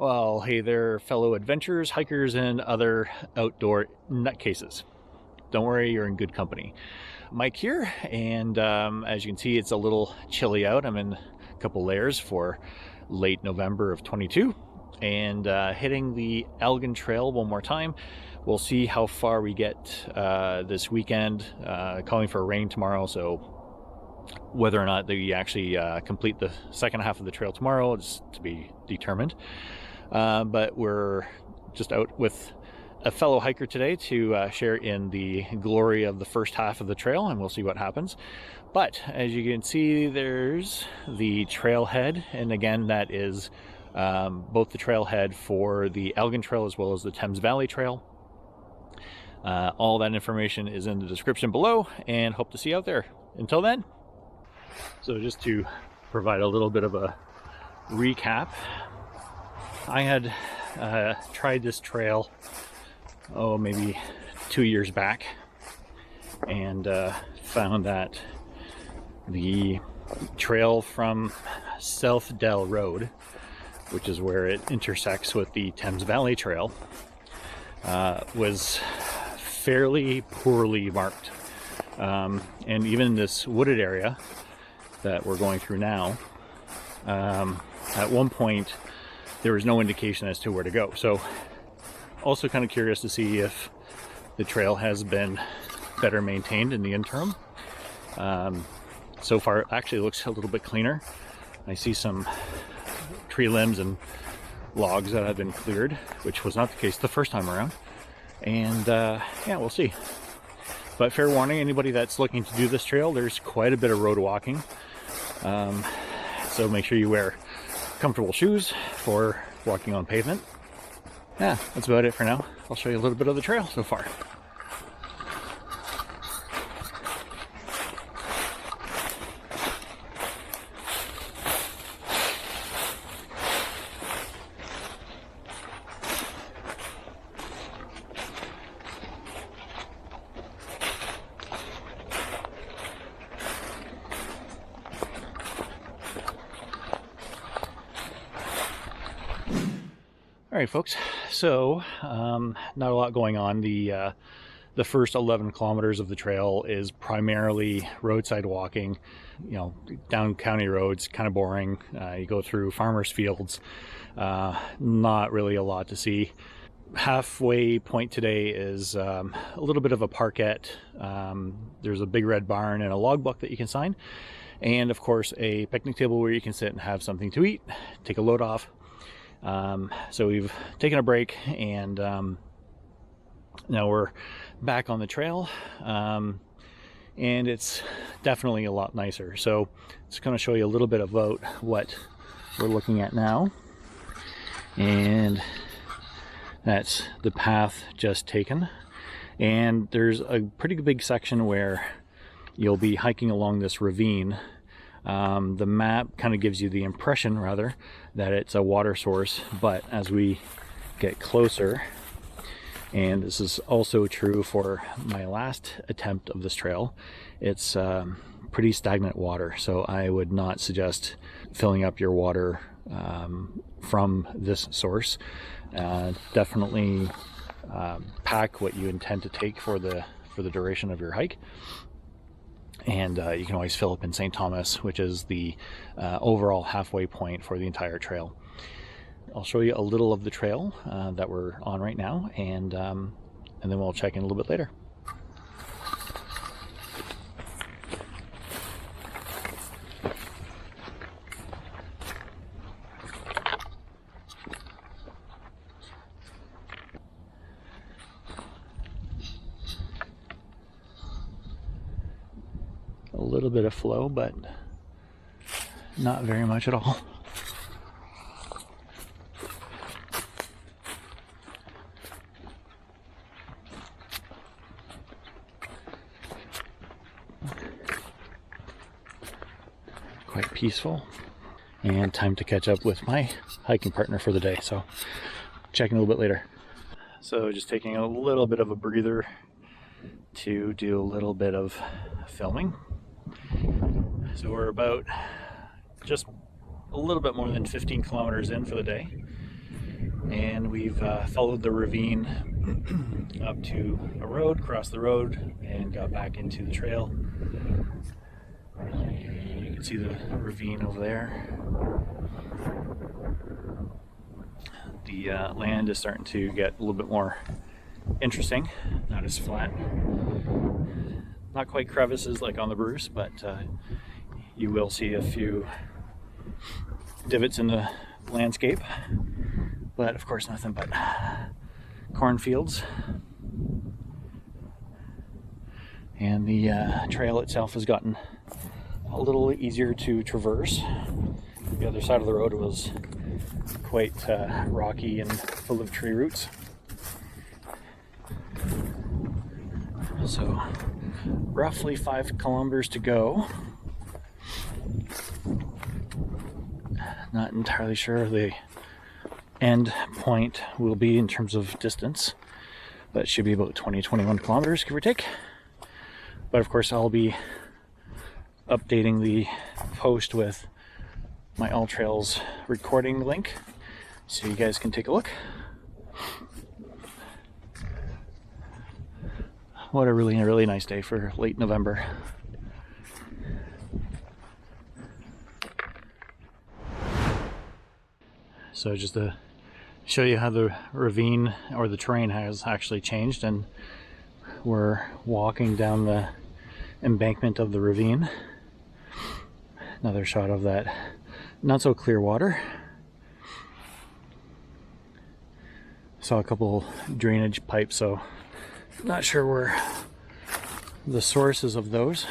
Well, hey there, fellow adventurers, hikers, and other outdoor nutcases. Don't worry, you're in good company. Mike here, and as you can see, it's a little chilly out. I'm in a couple layers for late November of 22, and hitting the Elgin Trail one more time. We'll see how far we get this weekend. Calling for rain tomorrow, so whether or not they actually complete the second half of the trail tomorrow is to be determined. But we're just out with a fellow hiker today to share in the glory of the first half of the trail, and we'll see what happens. But as you can see, there's the trailhead, and again, that is both the trailhead for the Elgin Trail as well as the Thames Valley Trail. All that information is in the description below, and hope to see you out there. Until then. So just to provide a little bit of a recap, I had tried this trail, maybe 2 years back, and found that the trail from Southdel Road, which is where it intersects with the Thames Valley Trail, was fairly poorly marked. And even this wooded area that we're going through now, at one point there was no indication as to where to go. So also kind of curious to see if the trail has been better maintained in the interim. So far it actually looks a little bit cleaner. I see some tree limbs and logs that have been cleared, which was not the case the first time around. And yeah, we'll see. But fair warning, anybody that's looking to do this trail, there's quite a bit of road walking. So make sure you wear comfortable shoes for walking on pavement. Yeah, that's about it for now. I'll show you a little bit of the trail so far. All right, folks, so not a lot going on. The first 11 kilometers of the trail is primarily roadside walking, down county roads, kind of boring. You go through farmers' fields, not really a lot to see. Halfway point today is a little bit of a parkette. There's a big red barn and a logbook that you can sign, and of course a picnic table where you can sit and have something to eat, take a load off. So we've taken a break, and now we're back on the trail, and it's definitely a lot nicer. So it's going to show you a little bit about what we're looking at now, and that's the path just taken. And there's a pretty big section where you'll be hiking along this ravine. The map kind of gives you the impression, rather, that it's a water source, but as we get closer, and this is also true for my last attempt of this trail, it's pretty stagnant water, so I would not suggest filling up your water from this source. Definitely pack what you intend to take for the duration of your hike. And you can always fill up in St. Thomas, which is the overall halfway point for the entire trail. I'll show you a little of the trail that we're on right now, and then we'll check in a little bit later. A little bit of flow, but not very much at all. Quite peaceful, and time to catch up with my hiking partner for the day, so check in a little bit later. So just taking a little bit of a breather to do a little bit of filming. So we're about just a little bit more than 15 kilometers in for the day, And we've followed the ravine up to a road, crossed the road, and got back into the trail. You can see the ravine over there. The land is starting to get a little bit more interesting, not as flat. Not quite crevices like on the Bruce, but you will see a few divots in the landscape. But of course, nothing but cornfields. And the trail itself has gotten a little easier to traverse. The other side of the road was quite rocky and full of tree roots. So roughly 5 kilometers to go. Not entirely sure the end point will be in terms of distance, but it should be about 20-21 kilometers, give or take. But of course, I'll be updating the post with my All Trails recording link so you guys can take a look. What a really nice day for late November. So just to show you how the ravine or the terrain has actually changed, and we're walking down the embankment of the ravine. Another shot of that not so clear water. Saw a couple drainage pipes, so not sure where the sources of those.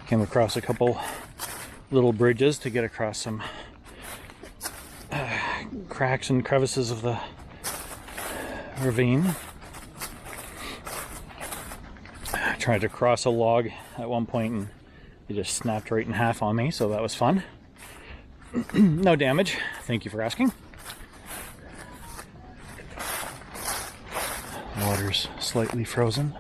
Came across a couple little bridges to get across some cracks and crevices of the ravine. I tried to cross a log at one point and it just snapped right in half on me, so that was fun. No damage, thank you for asking. Water's slightly frozen.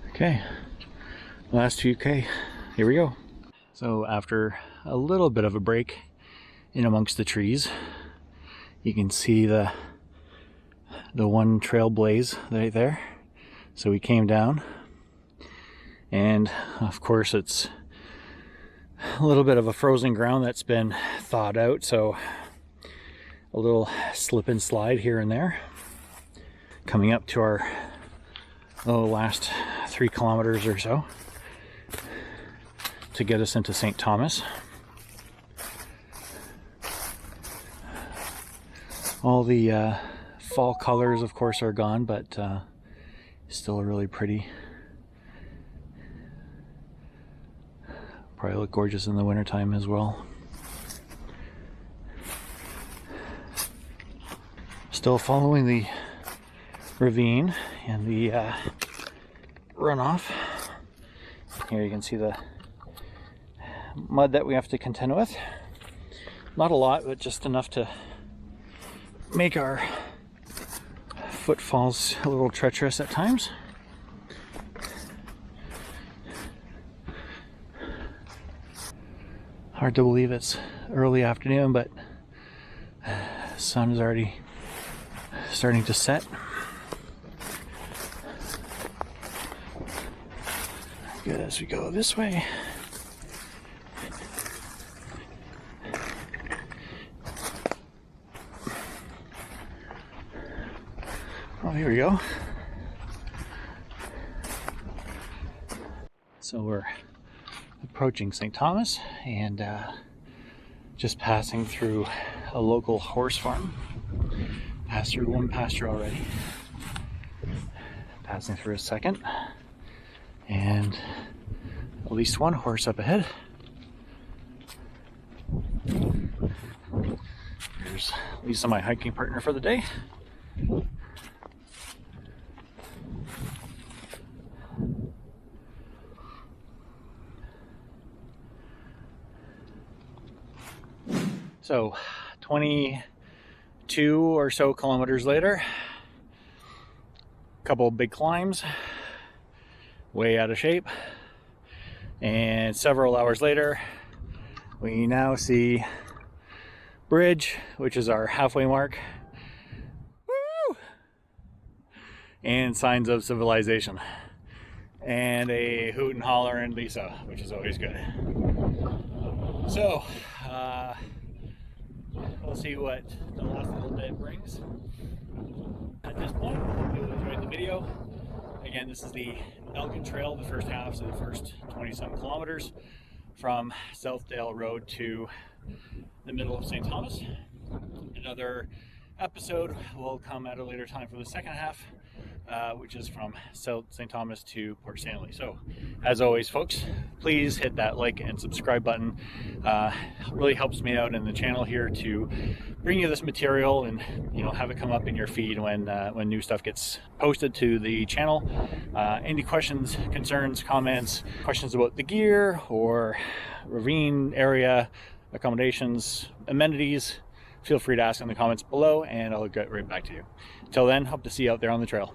Okay, last 2K, here we go. So after a little bit of a break in amongst the trees, you can see the one trail blaze right there. So we came down, and of course it's a little bit of a frozen ground that's been thawed out, so a little slip and slide here and there. Coming up to our last 3 kilometers or so to get us into St. Thomas. All the fall colors, of course, are gone, but still really pretty. Probably look gorgeous in the wintertime as well. Still following the ravine and the runoff. Here you can see the mud that we have to contend with. Not a lot, but just enough to make our footfalls a little treacherous at times. Hard to believe it's early afternoon, but the sun is already starting to set. Good as we go this way. Oh, here we go. So we're approaching St. Thomas and just passing through a local horse farm. Passed through one pasture already. Passing through a second. And at least one horse up ahead. Here's Lisa, my hiking partner for the day. So 22 or so kilometers later, a couple of big climbs, way out of shape. And several hours later, we now see bridge, which is our halfway mark. Woo! And signs of civilization. And a hoot and holler and Lisa, which is always good. So, we'll see what the last little bit brings. At this point, I hope you enjoyed the video. Again, this is the Elgin Trail, the first half, so the first 20-some kilometers from Southdel Road to the middle of St. Thomas. Another episode will come at a later time for the second half, which is from St. Thomas to Port Stanley. So, as always, folks, please hit that like and subscribe button. Really helps me out in the channel here to bring you this material and have it come up in your feed when new stuff gets posted to the channel. Any questions, concerns, comments, questions about the gear or ravine area, accommodations, amenities, feel free to ask in the comments below and I'll get right back to you. Till then, hope to see you out there on the trail.